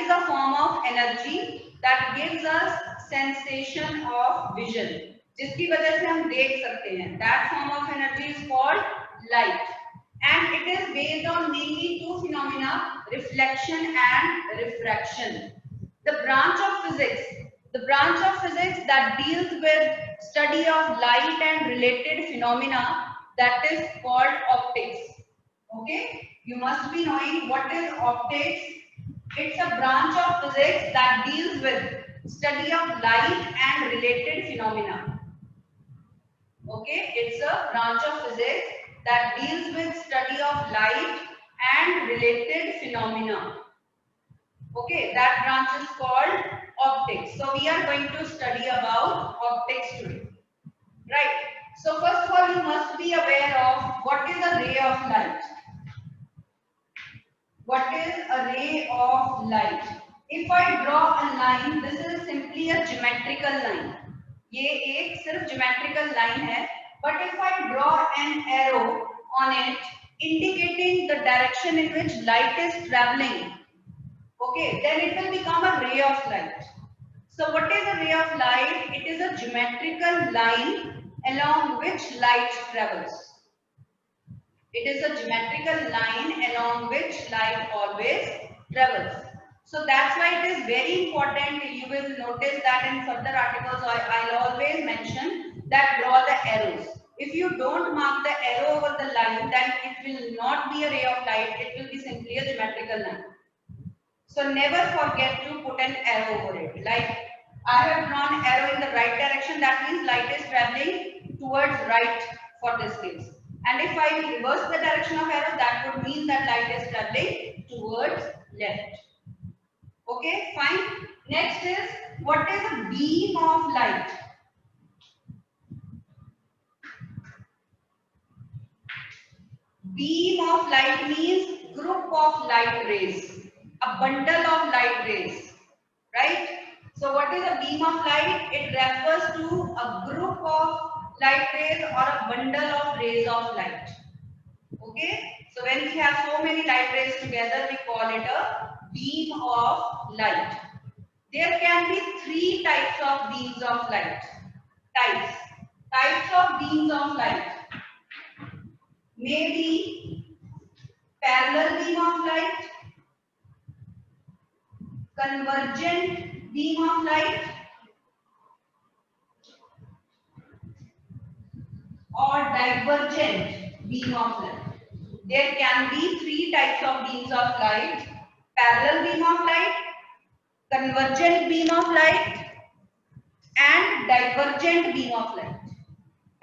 is a form of energy that gives us sensation of vision, जिसकी वजह से हम देख सकते हैं. That form of energy is called light, and it is based on mainly two phenomena: reflection and refraction. The branch of physics that deals with study of light and related phenomena, that is called optics. Okay, you must be knowing what is optics. It's a branch of physics that deals with study of light and related phenomena. Okay, it's a branch of physics that deals with study of light and related phenomena. Okay, that branch is called optics. So we are going to study about optics today. Right. So first of all, you must be aware of what is a ray of light. What is a ray of light? If I draw a line, this is simply a geometrical line. ये एक सिर्फ geometrical line है. But if I draw an arrow on it, indicating the direction in which light is traveling, okay, then it will become a ray of light. So what is a ray of light? It is a geometrical line along which light travels. It is a geometrical line along which light always travels. So that's why it is very important. You will notice that in further articles I'll always mention that draw the arrows. If you don't mark the arrow over the line, then it will not be a ray of light. It will be simply a geometrical line. So never forget to put an arrow over it. Like I have drawn arrow in the right direction, that means light is traveling towards right for this case. And if I reverse the direction of arrow, that would mean that light is traveling towards left. Okay, fine. Next is, what is a beam of light? Beam of light means group of light rays, a bundle of light rays, right? So what is a beam of light? It refers to a group of light rays or a bundle of rays of light. Okay, so when we have so many light rays together, we call it a beam of light. There can be three types of beams of light. Types of beams of light. Maybe parallel beam of light, convergent beam of light, or divergent beam of light. There can be three types of beams of light: parallel beam of light, convergent beam of light, and divergent beam of light.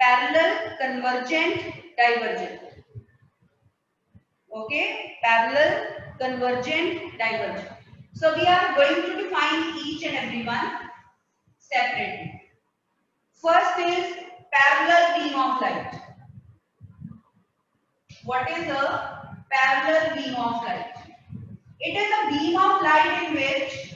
Parallel, convergent, divergent. Okay, parallel, convergent, divergent. So we are going to define each and every one separately. First is parallel beam of light. What is a parallel beam of light? It is a beam of light in which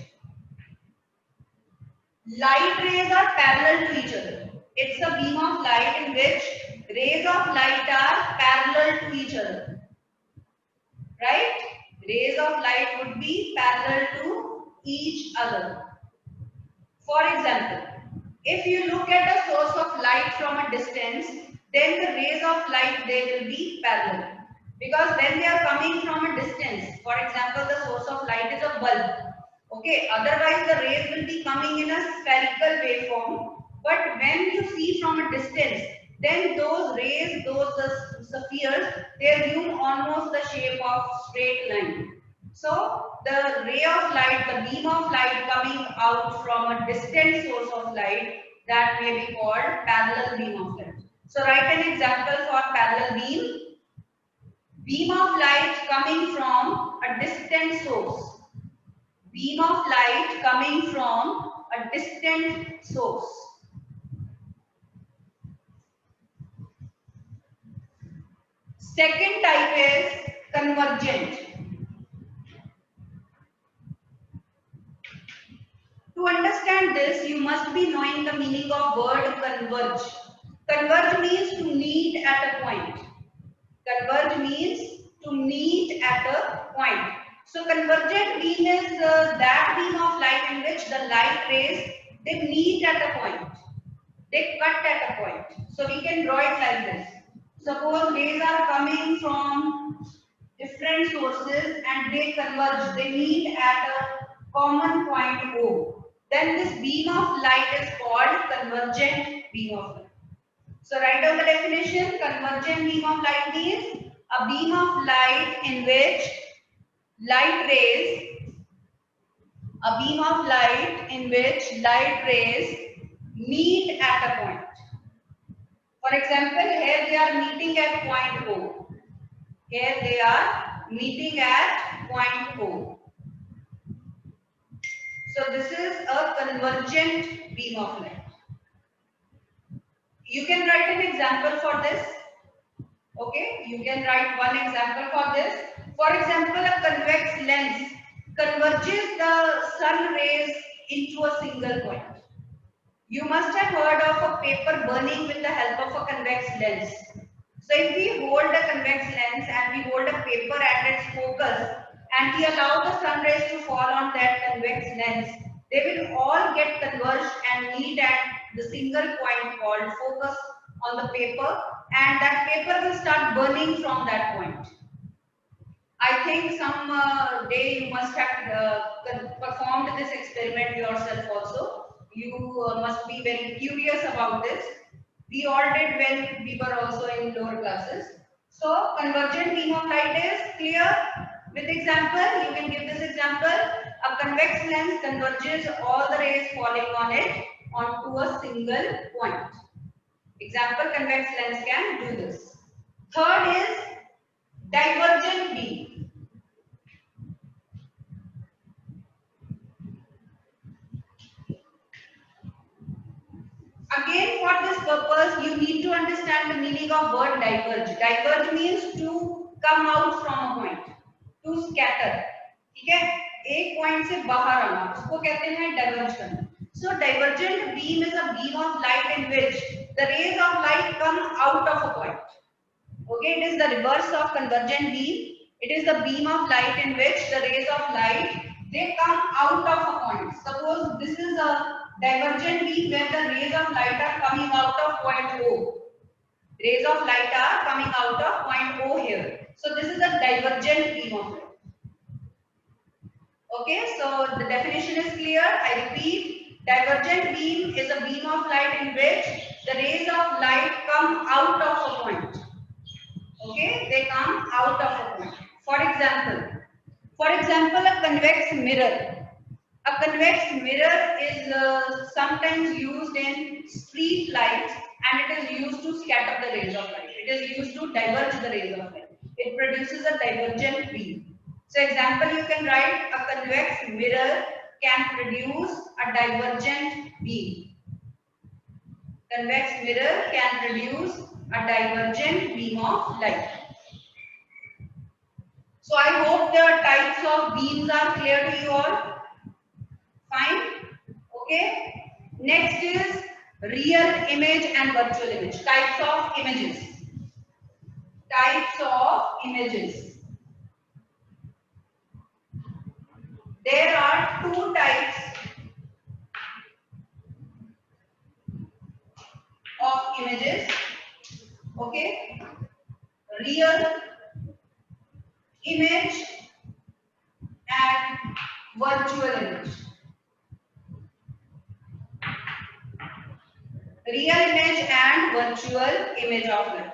light rays are parallel to each other. It's a beam of light in which rays of light are parallel to each other. Right? Rays of light would be parallel to each other. For example, if you look at a source of light from a distance, then the rays of light, they will be parallel. Because when they are coming from a distance, for example, the source of light is a bulb. Okay, otherwise the rays will be coming in a spherical waveform. But when you see from a distance, then those rays, those spheres, they assume almost the shape of straight line. So the ray of light, the beam of light coming out from a distant source of light, that may be called parallel beam of light. So write an example for parallel beam. Beam of light coming from a distant source. Beam of light coming from a distant source. Second type is convergent. To understand this, you must be knowing the meaning of word converge. Converge means to meet at a point. Converge means to meet at a point. So convergent beam is that beam of light in which the light rays, they meet at a point. They cut at a point. So we can draw it like this. Suppose rays are coming from different sources and they converge, they meet at a common point O. Then this beam of light is called convergent beam of light. So write down the definition. Convergent beam of light means a beam of light in which light rays, a beam of light in which light rays meet at a point. For example, here they are meeting at point O. Here they are meeting at point O. So this is a convergent beam of light. You can write an example for this. Okay, you can write one example for this. For example, a convex lens converges the sun rays into a single point. You must have heard of a paper burning with the help of a convex lens. So if we hold a convex lens and we hold a paper at its focus and we allow the sun rays to fall on that convex lens, they will all get converged and meet at the single point called focus on the paper, and that paper will start burning from that point. I think some day you must have performed this experiment yourself also. You must be very curious about this. We all did when we were also in lower classes. So convergent beam of light is clear. With example, you can give this example. A convex lens converges all the rays falling on it onto a single point. Example, convex lens can do this. Third is divergent beam. Again, for this purpose, you need to understand the meaning of word diverge. Diverge means to come out from a point, to scatter. ठीक है? एक point से बाहर आना, उसको कहते हैं diverge करना. So divergent beam is a beam of light in which the rays of light come out of a point. Okay, it is the reverse of convergent beam. It is the beam of light in which the rays of light, they come out of a point. Suppose this is a divergent beam where the rays of light are coming out of point O. Rays of light are coming out of point O here. So this is a divergent beam of light. Okay, so the definition is clear. I repeat, divergent beam is a beam of light in which the rays of light come out of a point. Okay, they come out of a point. For example, a convex mirror. A convex mirror is sometimes used in street lights, and it is used to scatter the rays of light. It is used to diverge the rays of light. It produces a divergent beam. So example, you can write a convex mirror can produce a divergent beam. Convex mirror can produce a divergent beam of light. So I hope the types of beams are clear to you all. Fine. Okay. Next is real image and virtual image. Types of images. Types of images. There are two types of images. Okay. Real image and virtual image. Real image and virtual image of light.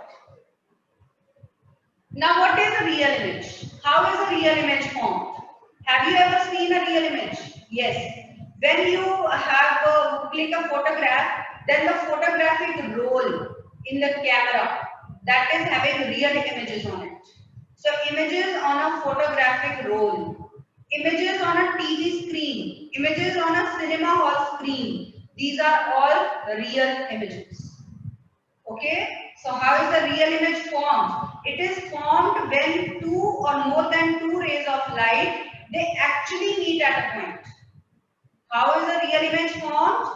Now what is a real image? How is a real image formed? Have you ever seen a real image? Yes. When you click a photograph, then the photographic roll in the camera, that is having real images on it. So images on a photographic roll, images on a TV screen, images on a cinema hall screen, these are all real images. Okay, so how is the real image formed? It is formed when two or more than two rays of light, they actually meet at a point. How is the real image formed?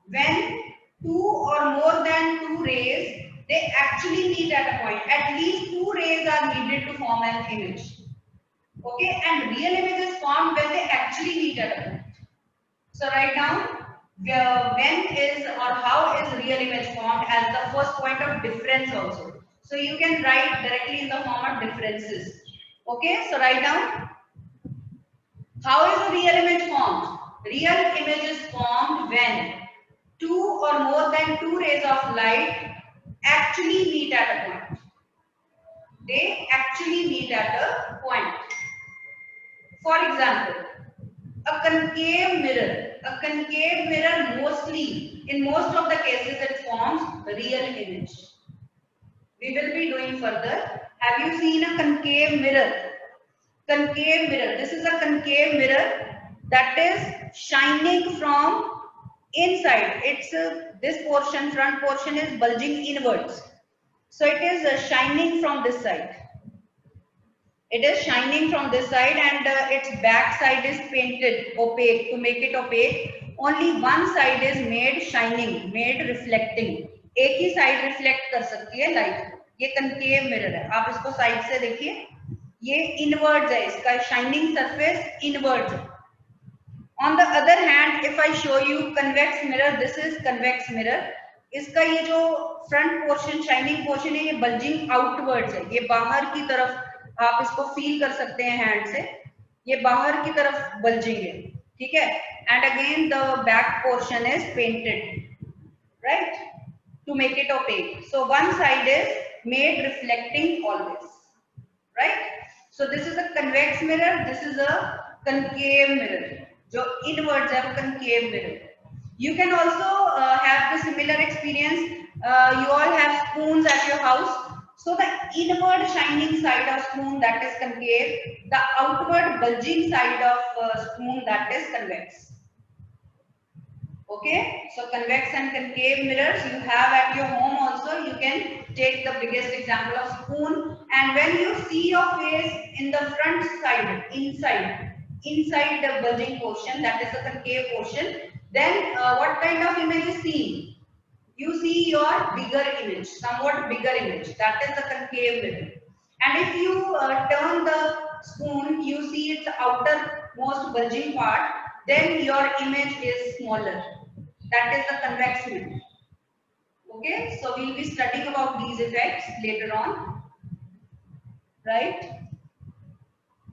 When two or more than two rays, they actually meet at a point. At least two rays are needed to form an image. Okay, and real image is formed when they actually meet at a point. So write down when is or how is real image formed as the first point of difference also. So you can write directly in the form of differences. Okay, so write down how is a real image formed. Real image is formed when two or more than two rays of light actually meet at a point. They actually meet at a point. For example, a concave mirror. A concave mirror mostly, in most of the cases, it forms a real image. We will be doing further. Have you seen a concave mirror? Concave mirror. This is a concave mirror that is shining from inside. It's this portion, front portion is bulging inwards. So it is shining from this side. It is shining from this side and its back side is painted opaque. To make it opaque, only one side is made shining, made reflecting. एक ही side reflect कर सकती है light. ये concave mirror है. आप इसको side से देखिए. ये inwards है. इसका shining surface inwards है. On the other hand, if I show you convex mirror, this is convex mirror. इसका ये जो front portion, shining portion है, ये bulging outwards है. ये बाहर की तरफ आप इसको फील कर सकते हैं हैंड से. ये बाहर की तरफ bulging है. ठीक है. And again the back portion is painted, right? To make it opaque. So one side is made reflecting always, right? So this is a convex mirror. This is a concave mirror. जो inwards है वो concave mirror. You can also have the similar experience. You all have spoons at your house. So the inward shining side of spoon, that is concave. The outward bulging side of spoon, that is convex. Okay, so convex and concave mirrors you have at your home also. You can take the biggest example of spoon, and when you see your face in the front side, inside the bulging portion, that is the concave portion, then what kind of image is seen? You see your bigger image, somewhat bigger image, that is the concave mirror. And if you turn the spoon, you see its outermost bulging part, then your image is smaller. That is the convex mirror. Okay, so we will be studying about these effects later on, right?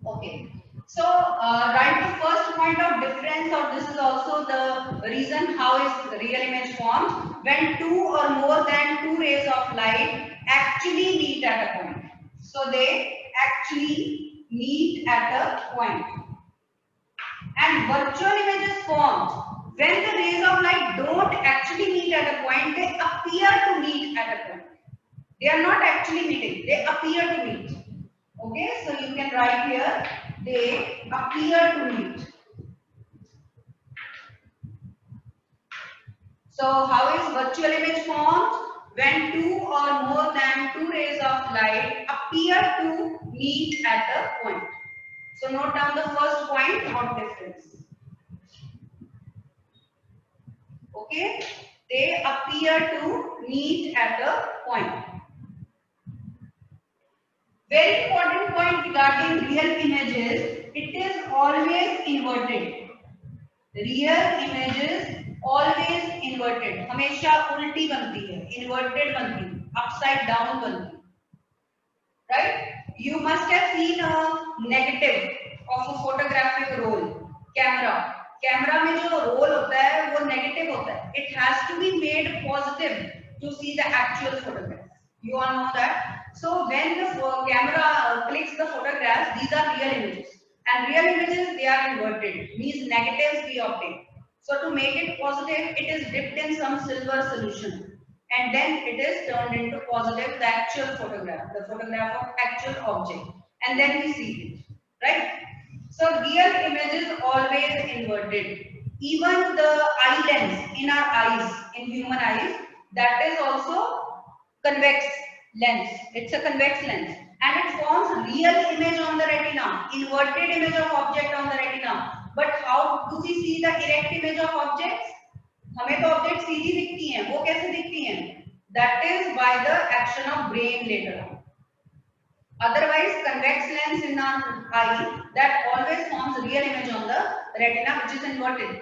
Okay, so write the first point of difference, or this is also the reason how is the real image formed. When two or more than two rays of light actually meet at a point. So they actually meet at a point. And virtual image is formed when the rays of light don't actually meet at a point, they appear to meet at a point. They are not actually meeting, they appear to meet. Okay, so you can write here, they appear to meet. So how is virtual image formed? When two or more than two rays of light appear to meet at a point. So note down the first point of difference. Okay, they appear to meet at a point. Very important point regarding real images, it is always inverted. Real images always inverted. हमेशा उल्टी बनती है, inverted बनती है, upside down बनती है. Right? You must have seen a negative of a photographic roll. Camera में जो रोल होता है वो नेगेटिव होता है. It has to be made positive to see the actual photograph. You all know that. So when the camera clicks the photographs, these are real images, and real images, they are inverted, means negatives we obtain. So to make it positive, it is dipped in some silver solution, and then it is turned into positive, the actual photograph, the photograph of actual object, and then we see it, right? So real image is always inverted. Even the eye lens in our eyes, in human eyes, that is also convex lens. It's a convex lens, and it forms real image on the retina, inverted image of object on the retina. But how do we see the erect image of objects? हमें तो objects सीधी दिखती हैं, वो कैसे दिखती हैं? That is by the action of brain later on. Otherwise, convex lens in our eye that always forms real image on the retina, which is inverted.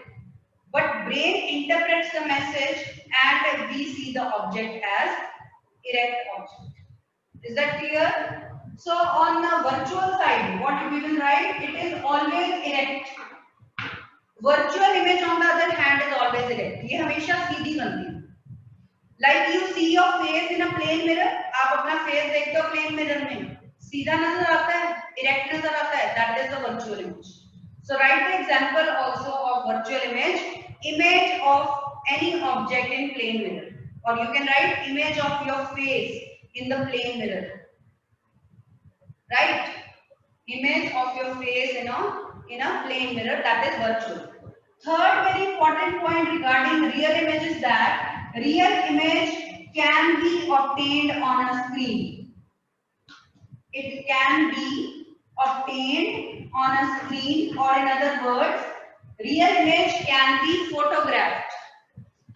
But brain interprets the message and we see the object as erect object. Is that clear? So on the virtual side, what we will write? It is always erect. Virtual image on the other hand is always erect. ये हमेशा सीधी बनती है. Like you see your face in a plane mirror. आप अपना face देखते हो plane mirror में. सीधा नजर आता है, erect नजर आता है. That is the virtual image. So write the example also of virtual image. Image of any object in plane mirror. Or you can write image of your face in the plane mirror. Right? Image of your face in a plane mirror, that is virtual. Third very important point regarding real image is that real image can be obtained on a screen. It can be obtained on a screen, or in other words, real image can be photographed.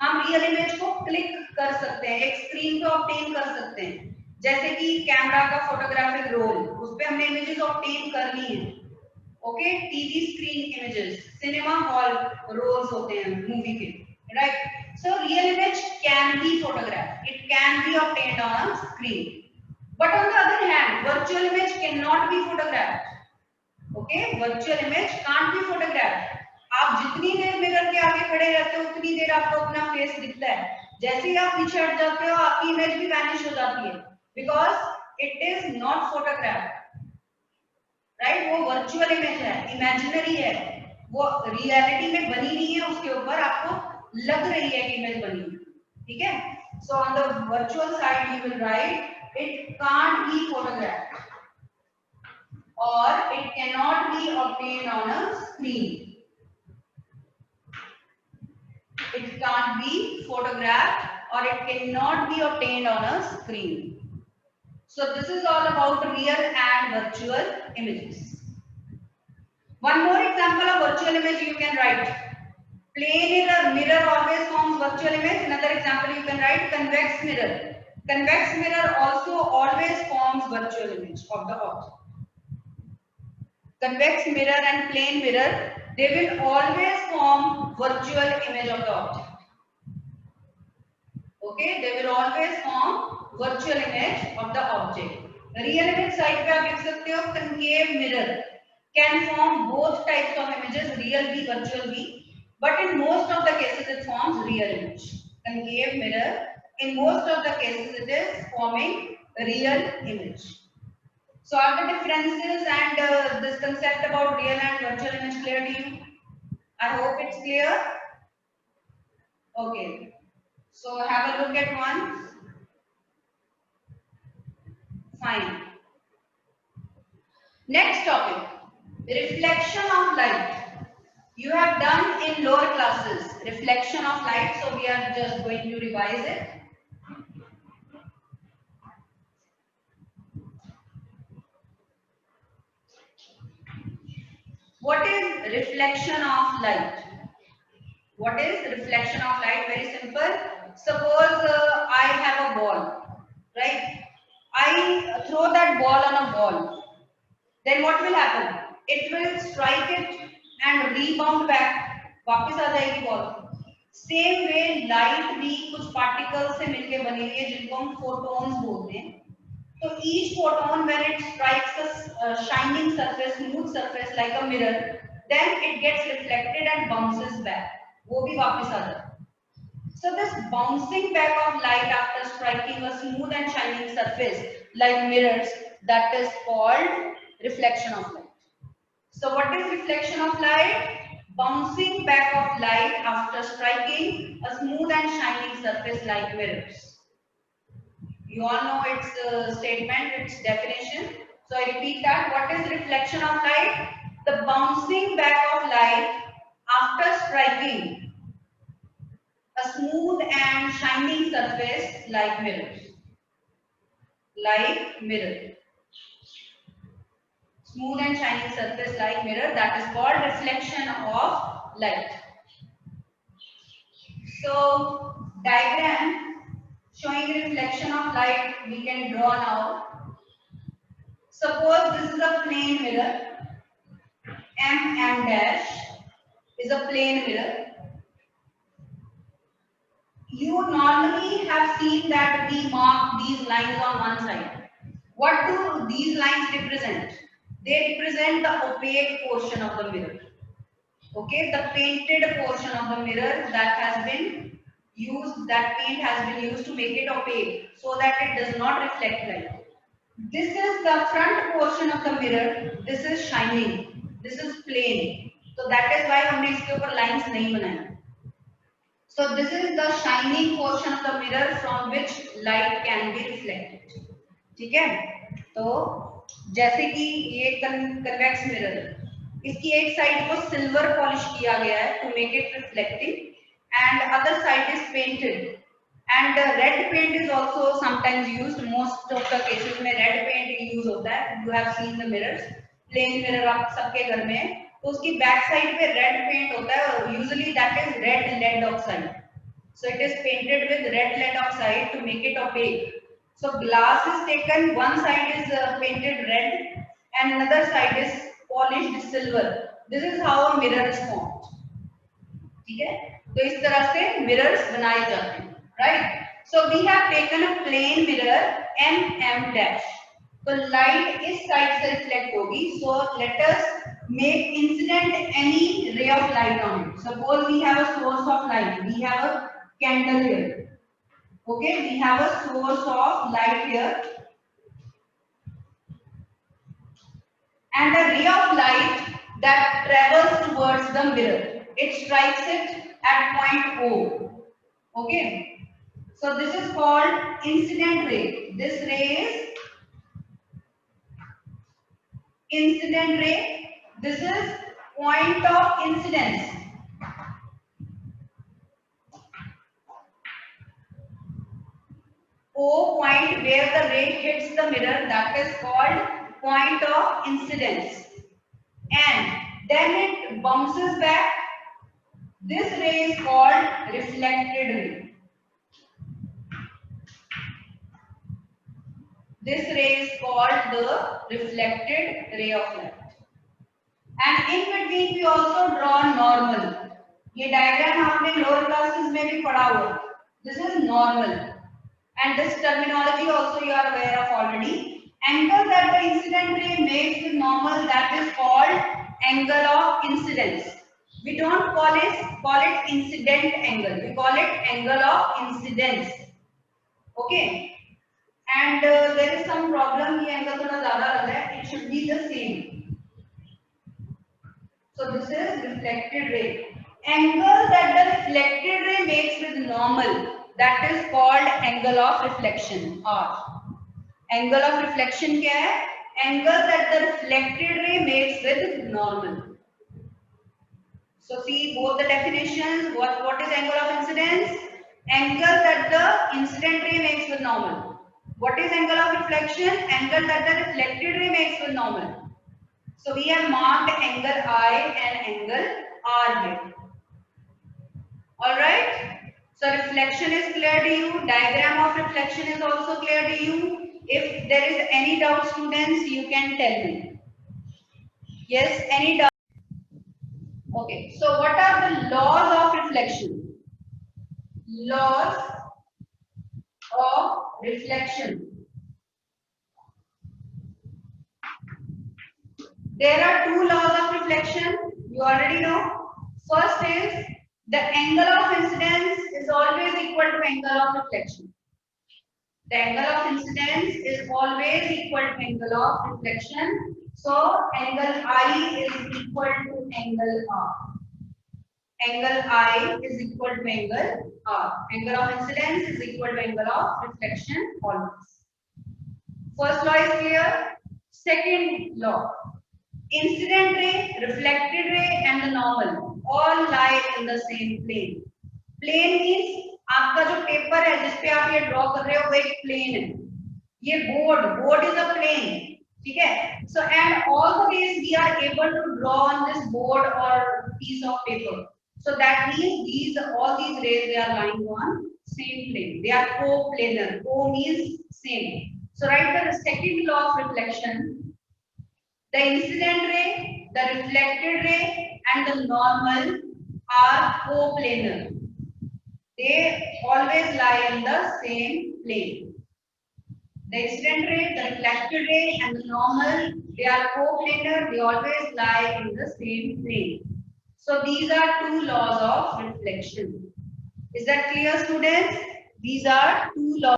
हम real image को click कर सकते हैं, एक screen पे obtain कर सकते हैं. जैसे कि कैमरा का फोटोग्राफिक रोल, उस पे हमने इमेजेस ऑब्टेन कर ली हैं. Okay, TV screen images, cinema hall rolls होते हैं मूवी के, right? So real image can be photograph, it can be obtained on a screen. But on the other hand virtual image can not be photographed. Okay, virtual image can't be photographed. आप जितनी देर mirror के आगे खड़े रहते हो उतनी देर आपको अपना फेस दिखता है. जैसे ही आप पीछे हट जाते हो आपकी इमेज भी वैनिश हो जाती है, because it is not photograph. Right? वो वर्चुअल इमेज है, इमेजिनरी है, वो रियलिटी में बनी नहीं है. उसके ऊपर आपको लग रही है कि इमेज बनी है. ठीक है? So on the virtual side you will write it can't be photographed or it cannot be obtained on a screen. It can't be photographed or it cannot be obtained on a screen. So this is all about real and virtual images. One more example of virtual image you can write. Plane mirror always forms virtual image. Another example you can write convex mirror. Convex mirror also always forms virtual image of the object. Convex mirror and plane mirror, they will always form virtual image of the object. Okay, they will always form virtual image of the object. Real image side पे आप लिख सकते हो concave mirror can form both types of images, real भी virtual भी, but in most of the cases it forms real image. Concave mirror, in most of the cases it is forming real image. So are the differences and this concept about real and virtual image clear to you? I hope it's clear. Okay. So have a look at one. Fine. Next topic, reflection of light. You have done in lower classes reflection of light, so we are just going to revise it. What is reflection of light? What is reflection of light? Very simple. Suppose I have a ball, right? I throw that ball on a ball. Then what will happen? It will strike it and rebound back. वापस आ जाएगी ball. Same way light भी कुछ particles से मिलके बनी हुई है जिनको हम photons बोलते हैं. So each photon, when it strikes a shining surface, smooth surface like a mirror, then it gets reflected and bounces back. वो भी वापस आ जाता है. So this bouncing back of light after striking a smooth and shining surface like mirrors, that is called reflection of light. So what is reflection of light? Bouncing back of light after striking a smooth and shining surface like mirrors. You all know its statement, its definition. So I repeat that. What is reflection of light? The bouncing back of light after striking a smooth and shining surface like mirrors. Like mirror. Smooth and shining surface like mirror, that is called reflection of light. So showing reflection of light we can draw now. Suppose this is a plane mirror, M dash is a plane mirror. You normally have seen that we mark these lines on one side. What do these lines represent? They represent the opaque portion of the mirror. Okay, the painted portion of the mirror that has been used, that paint has been used to make it opaque so that it does not reflect light. This is the front portion of the mirror. This is shining. This is plain. So that is why हमने इसके ऊपर lines नहीं बनाई. So this is the shining portion of the mirror from which light can be reflected. ठीक है? तो जैसे कि ये convex mirror है, इसकी एक साइड को सिल्वर पॉलिश किया गया है to make it reflecting, and other side is painted. And red paint is also sometimes used. Most of the cases में red paint use होता है. You have seen the mirrors. Plain mirror आप सबके घर में है. तो उसकी बैक साइड पे रेड पेंट होता है और usually that is red lead oxide. So it is painted with red lead oxide to make it opaque. So glass is taken, one side is painted red and another side is polished silver. This is how a mirror is formed. ठीक है? तो इस तरह से mirrors बनाए जाते हैं, right? So we have taken a plain mirror M dash. तो light इस side से reflect होगी. So let us make incident any ray of light on it. Suppose we have a source of light. We have a candle here. Okay, we have a source of light here, and a ray of light that travels towards the mirror. It strikes it at point O. Okay, so this is called incident ray. This ray is incident ray. This is point of incidence. O point where the ray hits the mirror, that is called point of incidence, and then it bounces back. This ray is called reflected ray. This ray is called the reflected ray of light. And in between we also draw normal. ये diagram आपने lower classes में भी पढ़ा होगा. This is normal. And this terminology also you are aware of already. Angle that the incident ray makes with normal, that is called angle of incidence. We don't call it incident angle. We call it angle of incidence. Okay. And there is some problem. ये angle थोड़ा ज़्यादा लग रहा है. It should be the same. So this is reflected ray. Angle that the reflected ray makes with normal, that is called angle of reflection. R. Angle of reflection क्या है? Angle that the reflected ray makes with normal. So see both the definitions. What is angle of incidence? Angle that the incident ray makes with normal. What is angle of reflection? Angle that the reflected ray makes with normal. So we have marked angle I and angle R here. All right. So reflection is clear to you. Diagram of reflection is also clear to you. If there is any doubt, students, you can tell me. Yes, any doubt? Okay. So what are the laws of reflection? Laws of reflection. There are two laws of reflection. You already know. First is the angle of incidence is always equal to angle of reflection. The angle of incidence is always equal to angle of reflection. So angle I is equal to angle R. Angle I is equal to angle R. Angle of incidence is equal to angle of reflection always. First law is clear. Second law. Incident ray, reflected ray and the normal all lie in the same plane. Plane means आपका जो paper है जिस पे आप ये draw कर रहे हो वो एक प्लेन है. ये बोर्ड इज अ प्लेन. ठीक है. So and all the ways we are able to draw on this board or piece of paper. So that means all these rays they are lying on same plane. They are co-planar. Co means same. So write the second law of reflection. The incident ray, the reflected ray, and the normal are coplanar. They always lie in the same plane. The incident ray, the reflected ray, and the normal, they are coplanar. They always lie in the same plane. So these are two laws of reflection. Is that clear, students? These are two laws.